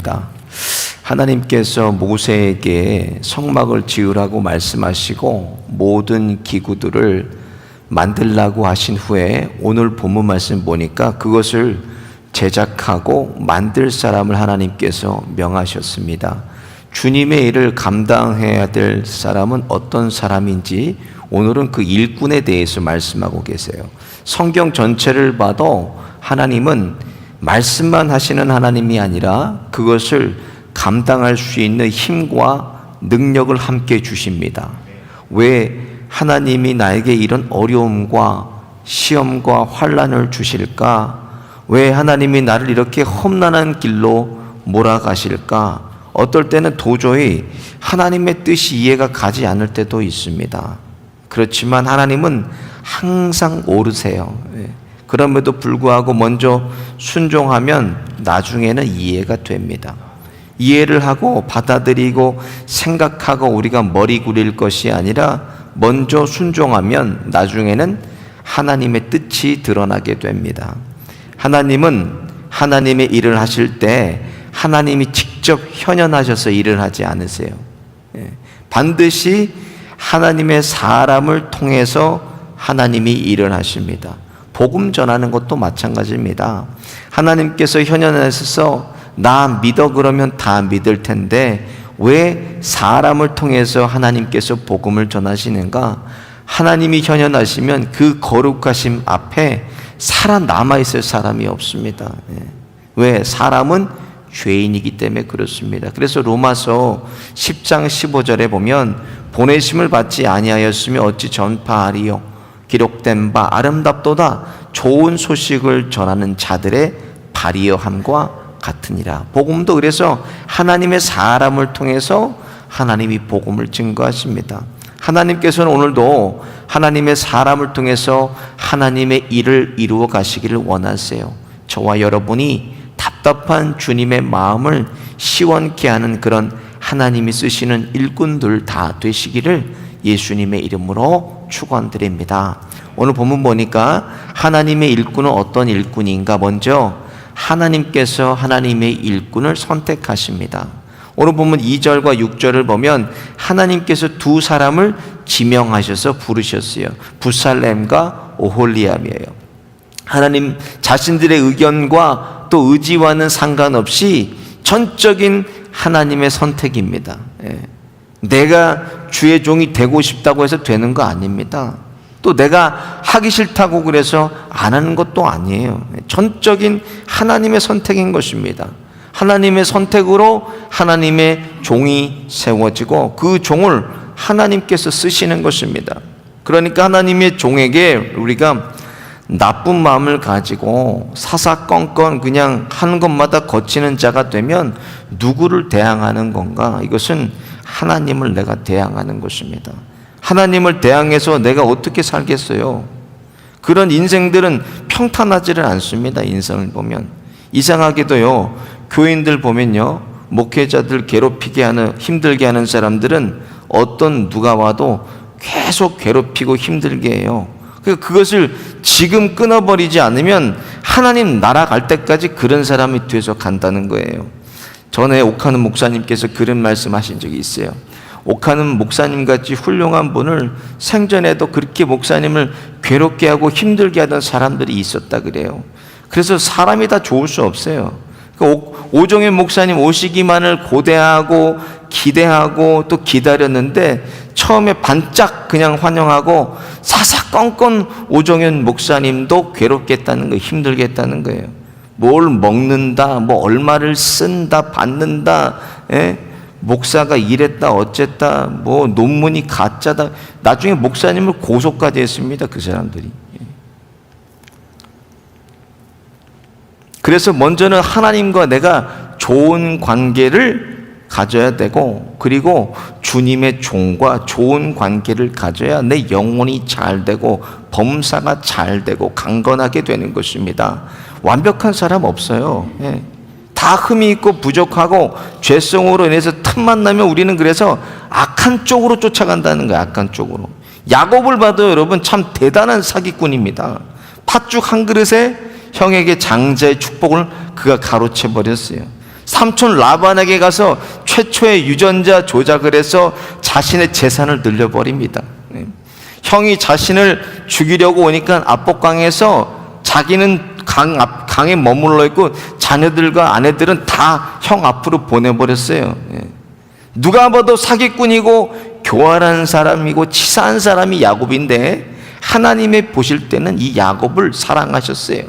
있습니다. 하나님께서 모세에게 성막을 지으라고 말씀하시고 모든 기구들을 만들라고 하신 후에 오늘 본문 말씀 보니까 그것을 제작하고 만들 사람을 하나님께서 명하셨습니다. 주님의 일을 감당해야 될 사람은 어떤 사람인지 오늘은 그 일꾼에 대해서 말씀하고 계세요. 성경 전체를 봐도 하나님은 말씀만 하시는 하나님이 아니라 그것을 감당할 수 있는 힘과 능력을 함께 주십니다. 왜 하나님이 나에게 이런 어려움과 시험과 환난을 주실까? 왜 하나님이 나를 이렇게 험난한 길로 몰아가실까? 어떨 때는 도저히 하나님의 뜻이 이해가 가지 않을 때도 있습니다. 그렇지만 하나님은 항상 오르세요. 그럼에도 불구하고 먼저 순종하면 나중에는 이해가 됩니다. 이해를 하고 받아들이고 생각하고 우리가 머리 굴릴 것이 아니라 먼저 순종하면 나중에는 하나님의 뜻이 드러나게 됩니다. 하나님은 하나님의 일을 하실 때 하나님이 직접 현현하셔서 일을 하지 않으세요. 반드시 하나님의 사람을 통해서 하나님이 일을 하십니다. 복음 전하는 것도 마찬가지입니다. 하나님께서 현현하셔서 나 믿어 그러면 다 믿을 텐데 왜 사람을 통해서 하나님께서 복음을 전하시는가? 하나님이 현현하시면 그 거룩하심 앞에 살아남아 있을 사람이 없습니다. 왜? 사람은 죄인이기 때문에 그렇습니다. 그래서 로마서 10장 15절에 보면 보내심을 받지 아니하였으며 어찌 전파하리요? 기록된 바 아름답도다 좋은 소식을 전하는 자들의 발이여함과 같으니라. 복음도 그래서 하나님의 사람을 통해서 하나님이 복음을 증거하십니다. 하나님께서는 오늘도 하나님의 사람을 통해서 하나님의 일을 이루어 가시기를 원하세요. 저와 여러분이 답답한 주님의 마음을 시원케 하는 그런 하나님이 쓰시는 일꾼들 다 되시기를 예수님의 이름으로 축원드립니다. 오늘 본문 보니까 하나님의 일꾼은 어떤 일꾼인가? 먼저 하나님께서 하나님의 일꾼을 선택하십니다. 오늘 본문 2절과 6절을 보면 하나님께서 두 사람을 지명하셔서 부르셨어요. 부살렘과 오홀리암이에요. 하나님 자신들의 의견과 또 의지와는 상관없이 전적인 하나님의 선택입니다. 내가 주의 종이 되고 싶다고 해서 되는 거 아닙니다. 또 내가 하기 싫다고 그래서 안 하는 것도 아니에요. 전적인 하나님의 선택인 것입니다. 하나님의 선택으로 하나님의 종이 세워지고 그 종을 하나님께서 쓰시는 것입니다. 그러니까 하나님의 종에게 우리가 나쁜 마음을 가지고 사사건건 그냥 하는 것마다 거치는 자가 되면 누구를 대항하는 건가? 이것은 하나님을 내가 대항하는 것입니다. 하나님을 대항해서 내가 어떻게 살겠어요? 그런 인생들은 평탄하지를 않습니다. 인생을 보면 이상하게도요, 교인들 보면요, 목회자들 괴롭히게 하는, 힘들게 하는 사람들은 어떤 누가 와도 계속 괴롭히고 힘들게 해요. 그것을 지금 끊어버리지 않으면 하나님 나라 갈 때까지 그런 사람이 돼서 간다는 거예요. 전에 옥하는 목사님께서 그런 말씀하신 적이 있어요. 옥하는 목사님같이 훌륭한 분을 생전에도 그렇게 목사님을 괴롭게 하고 힘들게 하던 사람들이 있었다 그래요. 그래서 사람이 다 좋을 수 없어요. 오종현 목사님 오시기만을 고대하고 기대하고 또 기다렸는데 처음에 반짝 그냥 환영하고 사사건건 오종현 목사님도 괴롭겠다는 거예요. 힘들겠다는 거예요. 뭘 먹는다, 뭐 얼마를 쓴다, 받는다, 목사가 이랬다 어쨌다, 뭐 논문이 가짜다. 나중에 목사님을 고소까지 했습니다. 그 사람들이. 그래서 먼저는 하나님과 내가 좋은 관계를 가져야 되고, 그리고 주님의 종과 좋은 관계를 가져야 내 영혼이 잘 되고 범사가 잘 되고 강건하게 되는 것입니다. 완벽한 사람 없어요. 다 흠이 있고 부족하고 죄성으로 인해서 틈만 나면 우리는 그래서 악한 쪽으로 쫓아간다는 거예요. 악한 쪽으로. 야곱을 봐도 여러분 참 대단한 사기꾼입니다. 팥죽 한 그릇에 형에게 장자의 축복을 그가 가로채 버렸어요. 삼촌 라반에게 가서 최초의 유전자 조작을 해서 자신의 재산을 늘려버립니다. 형이 자신을 죽이려고 오니까 압복강에서 자기는 강에 머물러 있고 자녀들과 아내들은 다 형 앞으로 보내버렸어요. 누가 봐도 사기꾼이고 교활한 사람이고 치사한 사람이 야곱인데 하나님이 보실 때는 이 야곱을 사랑하셨어요.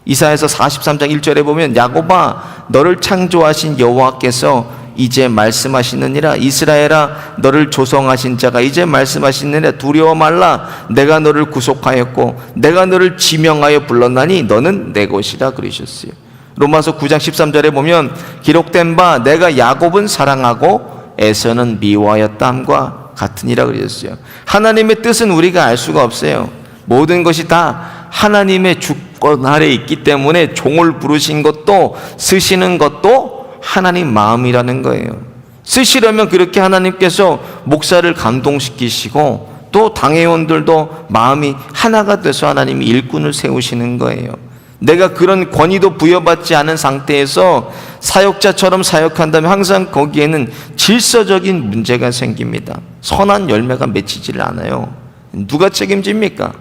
이사야서 43장 1절에 보면 야곱아 너를 창조하신 여호와께서 이제 말씀하시느니라. 이스라엘아 너를 조성하신 자가 이제 말씀하시느니라. 두려워 말라. 내가 너를 구속하였고 내가 너를 지명하여 불렀나니 너는 내 것이라 그러셨어요. 로마서 9장 13절에 보면 기록된 바 내가 야곱은 사랑하고 에서는 미워하였다함과 같으니라 그러셨어요. 하나님의 뜻은 우리가 알 수가 없어요. 모든 것이 다 하나님의 주권 아래 있기 때문에 종을 부르신 것도 쓰시는 것도 하나님 마음이라는 거예요. 쓰시려면 그렇게 하나님께서 목사를 감동시키시고 또 당회원들도 마음이 하나가 돼서 하나님이 일꾼을 세우시는 거예요. 내가 그런 권위도 부여받지 않은 상태에서 사역자처럼 사역한다면 항상 거기에는 질서적인 문제가 생깁니다. 선한 열매가 맺히질 않아요. 누가 책임집니까?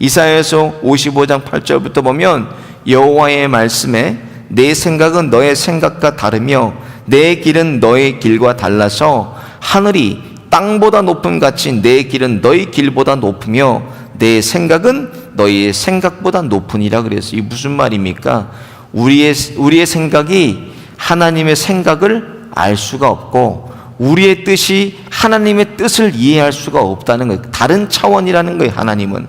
이사야서 55장 8절부터 보면 여호와의 말씀에 내 생각은 너의 생각과 다르며 내 길은 너의 길과 달라서 하늘이 땅보다 높음 같이 내 길은 너의 길보다 높으며 내 생각은 너희의 생각보다 높으니라 그랬어요. 이게 무슨 말입니까? 우리의 생각이 하나님의 생각을 알 수가 없고 우리의 뜻이 하나님의 뜻을 이해할 수가 없다는 거예요. 다른 차원이라는 거예요, 하나님은.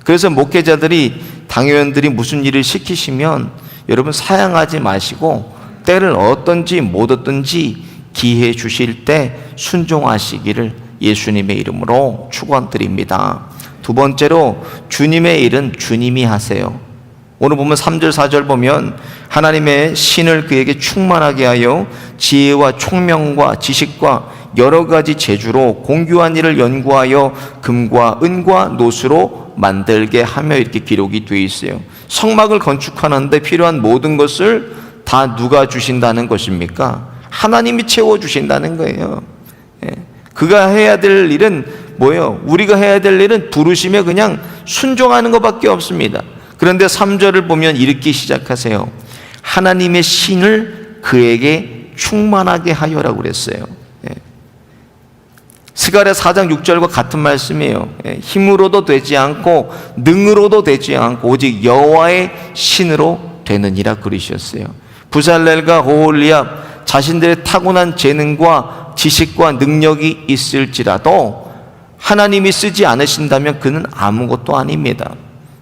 그래서 목회자들이 당회원들이 무슨 일을 시키시면 여러분 사양하지 마시고 때를 얻든지 못 얻든지 기회 주실 때 순종하시기를 예수님의 이름으로 축원드립니다. 두 번째로 주님의 일은 주님이 하세요. 오늘 보면 3절 4절 보면 하나님의 신을 그에게 충만하게 하여 지혜와 총명과 지식과 여러 가지 재주로 공교한 일을 연구하여 금과 은과 노수로 만들게 하며 이렇게 기록이 되어 있어요. 성막을 건축하는데 필요한 모든 것을 다 누가 주신다는 것입니까? 하나님이 채워주신다는 거예요. 그가 해야 될 일은 뭐예요? 우리가 해야 될 일은 부르심에 그냥 순종하는 것밖에 없습니다. 그런데 3절을 보면 이렇게 시작하세요. 하나님의 신을 그에게 충만하게 하여라고 그랬어요. 스가랴 4장 6절과 같은 말씀이에요. 힘으로도 되지 않고 능으로도 되지 않고 오직 여호와의 신으로 되느니라 그러셨어요. 부살렐과 오홀리압 자신들의 타고난 재능과 지식과 능력이 있을지라도 하나님이 쓰지 않으신다면 그는 아무것도 아닙니다.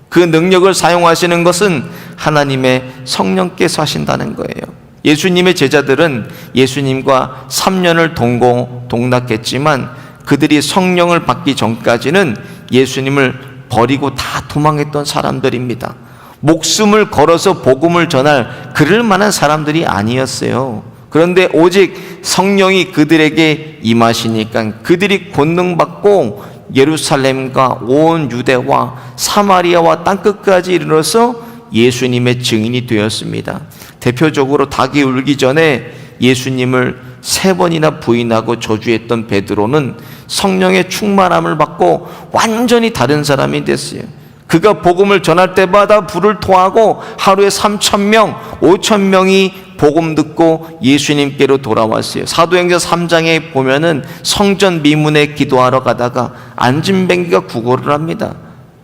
그 능력을 사용하시는 것은 하나님의 성령께서 하신다는 거예요. 예수님의 제자들은 예수님과 3년을 동락했지만 그들이 성령을 받기 전까지는 예수님을 버리고 다 도망했던 사람들입니다. 목숨을 걸어서 복음을 전할 그럴 만한 사람들이 아니었어요. 그런데 오직 성령이 그들에게 임하시니까 그들이 권능받고 예루살렘과 온 유대와 사마리아와 땅끝까지 이르러서 예수님의 증인이 되었습니다. 대표적으로 닭이 울기 전에 예수님을 3번이나 부인하고 저주했던 베드로는 성령의 충만함을 받고 완전히 다른 사람이 됐어요. 그가 복음을 전할 때마다 불을 토하고 하루에 3,000명, 5,000명이 복음 듣고 예수님께로 돌아왔어요. 사도행전 3장에 보면은 성전 미문에 기도하러 가다가 안진뱅이가 구걸을 합니다.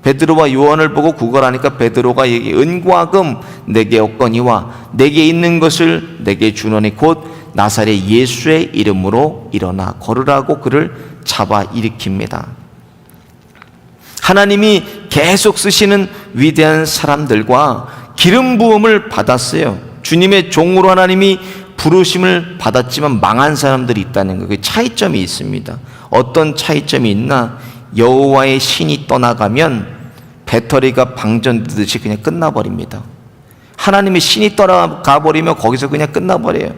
베드로와 요한을 보고 구걸하니까 베드로가 얘기해 은과 금 내게 없거니와 내게 있는 것을 내게 주노니 곧 나사렛 예수의 이름으로 일어나 걸으라고 그를 잡아 일으킵니다. 하나님이 계속 쓰시는 위대한 사람들과 기름 부음을 받았어요. 주님의 종으로 하나님이 부르심을 받았지만 망한 사람들이 있다는 거예요. 그 차이점이 있습니다. 어떤 차이점이 있나? 여호와의 신이 떠나가면 배터리가 방전되듯이 그냥 끝나버립니다. 하나님의 신이 떠나가 버리면 거기서 그냥 끝나버려요.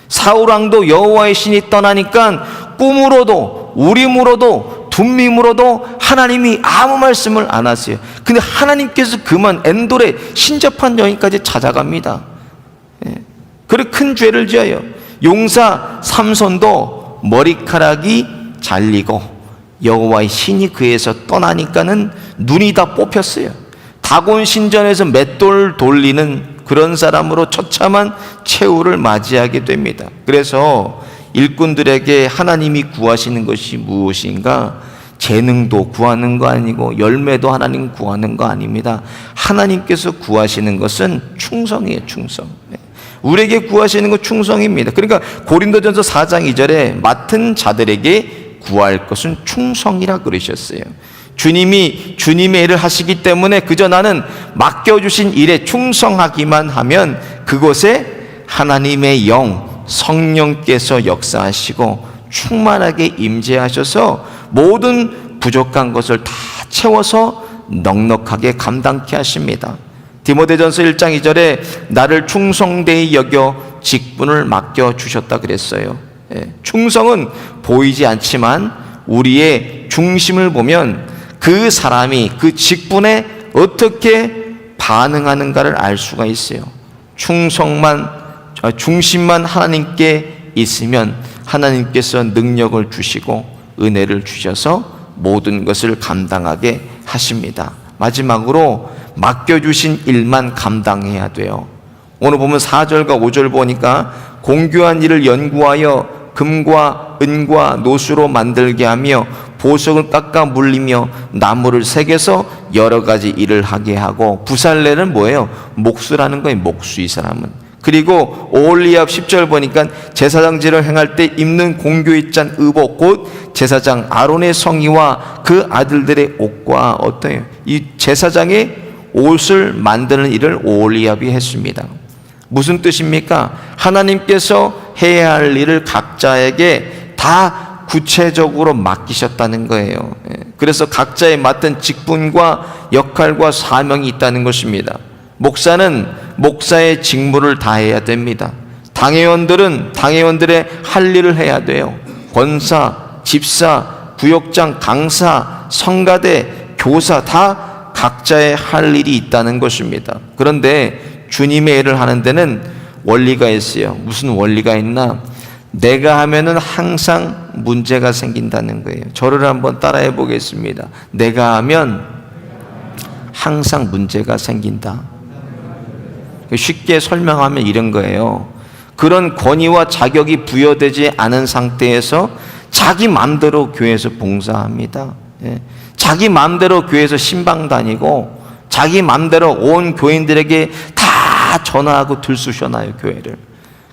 사울왕도 여호와의 신이 떠나니까 꿈으로도 우림으로도 둠밈으로도 하나님이 아무 말씀을 안 하세요. 근데 하나님께서 그만 엔돌의 신접한 여인까지 찾아갑니다. 그리고 큰 죄를 지어요. 용사 삼손도 머리카락이 잘리고 여호와의 신이 그에서 떠나니까는 눈이 다 뽑혔어요. 다곤 신전에서 맷돌 돌리는 그런 사람으로 처참한 최후를 맞이하게 됩니다. 그래서 일꾼들에게 하나님이 구하시는 것이 무엇인가? 재능도 구하는 거 아니고 열매도 하나님 구하는 거 아닙니다. 하나님께서 구하시는 것은 충성이에요. 충성. 우리에게 구하시는 건 충성입니다. 그러니까 고린도전서 4장 2절에 맡은 자들에게 구할 것은 충성이라 그러셨어요. 주님이 주님의 일을 하시기 때문에 그저 나는 맡겨주신 일에 충성하기만 하면 그곳에 하나님의 영 성령께서 역사하시고 충만하게 임재하셔서 모든 부족한 것을 다 채워서 넉넉하게 감당케 하십니다. 디모데전서 1장 2절에 나를 충성되이 여겨 직분을 맡겨주셨다 그랬어요. 충성은 보이지 않지만 우리의 중심을 보면 그 사람이 그 직분에 어떻게 반응하는가를 알 수가 있어요. 중심만 하나님께 있으면 하나님께서 능력을 주시고 은혜를 주셔서 모든 것을 감당하게 하십니다. 마지막으로 맡겨주신 일만 감당해야 돼요. 오늘 보면 4절과 5절 보니까 공교한 일을 연구하여 금과 은과 노수로 만들게 하며 보석을 깎아 물리며 나무를 새겨서 여러 가지 일을 하게 하고, 부살레는 뭐예요? 목수라는 거예요. 목수, 이 사람은. 그리고 오홀리압 10절 보니까 제사장질을 행할 때 입는 공교에 짠 의복 곧 제사장 아론의 성의와 그 아들들의 옷과 어때요? 이 제사장의 옷을 만드는 일을 오홀리압이 했습니다. 무슨 뜻입니까? 하나님께서 해야 할 일을 각자에게 다 구체적으로 맡기셨다는 거예요. 그래서 각자의 맡은 직분과 역할과 사명이 있다는 것입니다. 목사는 목사의 직무를 다해야 됩니다. 당회원들은 당회원들의 할 일을 해야 돼요. 권사, 집사, 구역장, 강사, 성가대, 교사 다 각자의 할 일이 있다는 것입니다. 그런데 주님의 일을 하는 데는 원리가 있어요. 무슨 원리가 있나? 내가 하면은 항상 문제가 생긴다는 거예요. 저를 한번 따라해 보겠습니다. 내가 하면 항상 문제가 생긴다. 쉽게 설명하면 이런 거예요. 그런 권위와 자격이 부여되지 않은 상태에서 자기 마음대로 교회에서 봉사합니다. 자기 마음대로 교회에서 신방 다니고 자기 마음대로 온 교인들에게 다 전화하고 들쑤셔놔요, 교회를.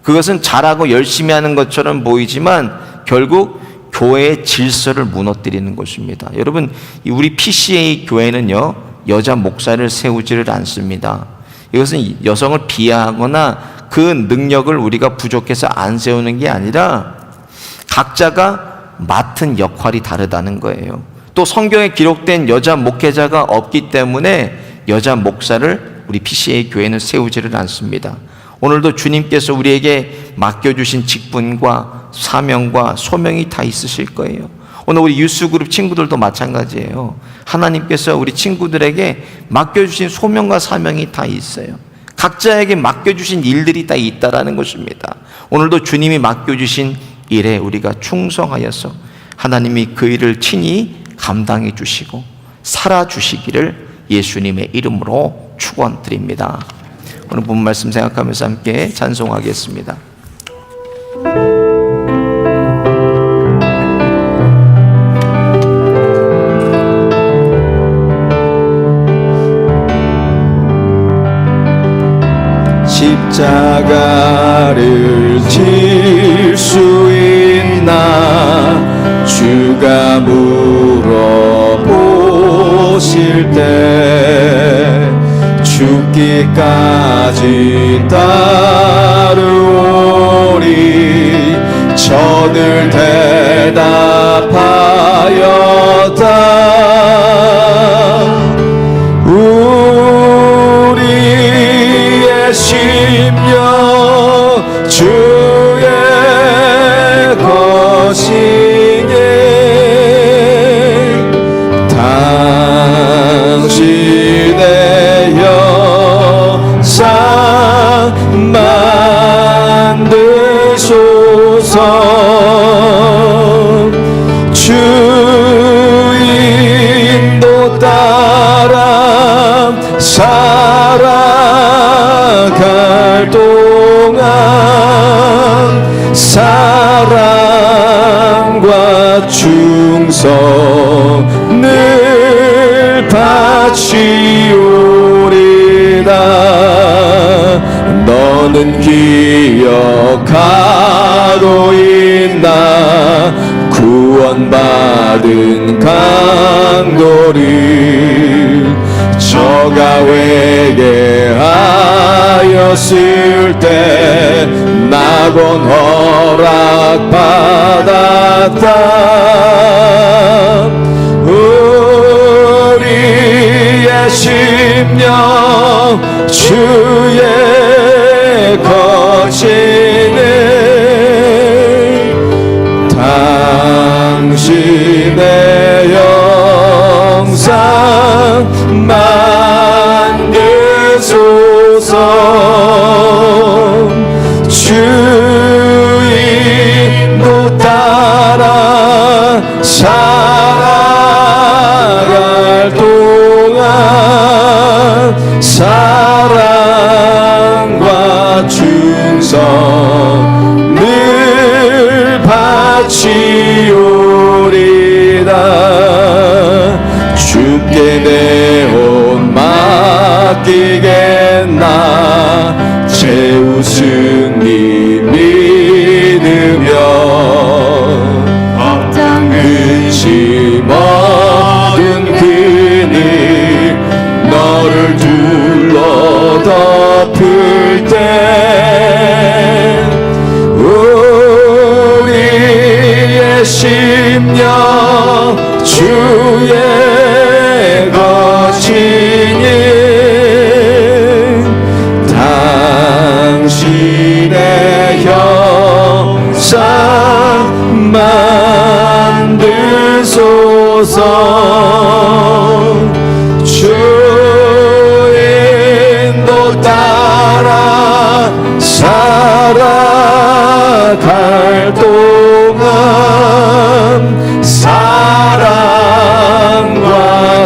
그것은 잘하고 열심히 하는 것처럼 보이지만 결국 교회의 질서를 무너뜨리는 것입니다. 여러분, 우리 PCA 교회는요, 여자 목사를 세우지를 않습니다. 이것은 여성을 비하하거나 그 능력을 우리가 부족해서 안 세우는 게 아니라 각자가 맡은 역할이 다르다는 거예요. 또 성경에 기록된 여자 목회자가 없기 때문에 여자 목사를 우리 PCA 교회는 세우지를 않습니다. 오늘도 주님께서 우리에게 맡겨주신 직분과 사명과 소명이 다 있으실 거예요. 오늘 우리 유스그룹 친구들도 마찬가지예요. 하나님께서 우리 친구들에게 맡겨주신 소명과 사명이 다 있어요. 각자에게 맡겨주신 일들이 다 있다라는 것입니다. 오늘도 주님이 맡겨주신 일에 우리가 충성하여서 하나님이 그 일을 친히 감당해 주시고 살아주시기를 예수님의 이름으로 축원드립니다. 오늘 본 말씀 생각하면서 함께 찬송하겠습니다. 십자가를 질 수 있나 주가 물어보실 때 죽기까지 따르오리 저들 대답하였다. 우리의 심령 주의 것이니 당신의 영상 주소서. 주 인도 따라 살아갈 동안 사랑과 충성을 바치오리다. 너는 기억하고 있나 구원받은 강도를 저가 회개하였을 때 낙원 허락받았다. 우리의 심령 주의 거치는 당신의 영상 만드소서. 주 인도 따라 살아갈 동안 사랑과 충성을 바치오리다. 주께 내 혼 맡기겠나 제우승리 믿으며 근심 얻은 그늘 너를 둘러 덮을 때 우리의 심령 주의 거치니 당신의 형상 만드소서. 주 인도 따라 살아갈 동안 사랑과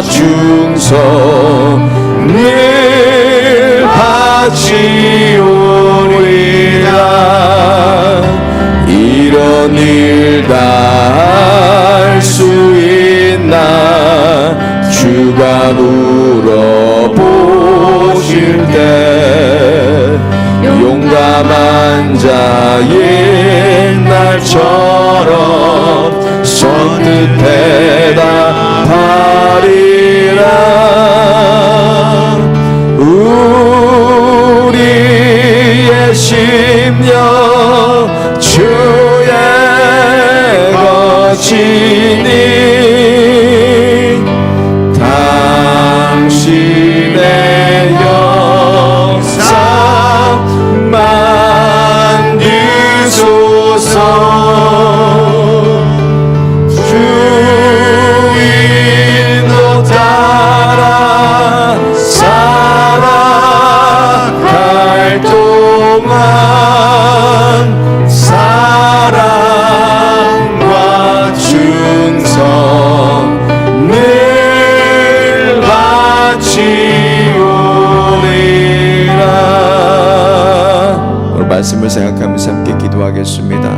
충성을 바치오리라. 이런 일 다 할 수 있나 주가 물어보실 때 용감한 자인 날처럼 선뜻 대답하리라. 우리의 심령 주의 거치니 당신의 영상 만드소서. 주 인도 따라 살아갈 동안 사랑과 충성을 바치오리라. 오늘 말씀을 생각하면서 함께 기도하겠습니다.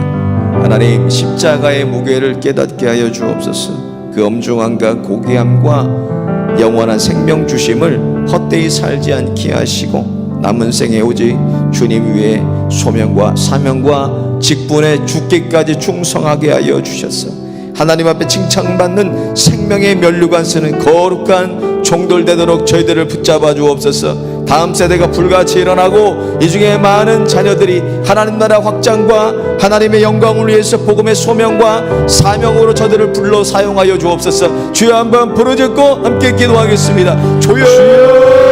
하나님, 십자가의 무게를 깨닫게 하여 주옵소서. 그 엄중함과 고귀함과 영원한 생명 주심을 헛되이 살지 않게 하시고 남은 생에 오직 주님 위에 소명과 사명과 직분에 죽기까지 충성하게 하여 주셨어. 하나님 앞에 칭찬받는 생명의 면류관 쓰는 거룩한 종들 되도록 저희들을 붙잡아 주옵소서. 다음 세대가 불같이 일어나고 이 중에 많은 자녀들이 하나님 나라 확장과 하나님의 영광을 위해서 복음의 소명과 사명으로 저들을 불러 사용하여 주옵소서. 주여 한번 부르짖고 함께 기도하겠습니다. 주여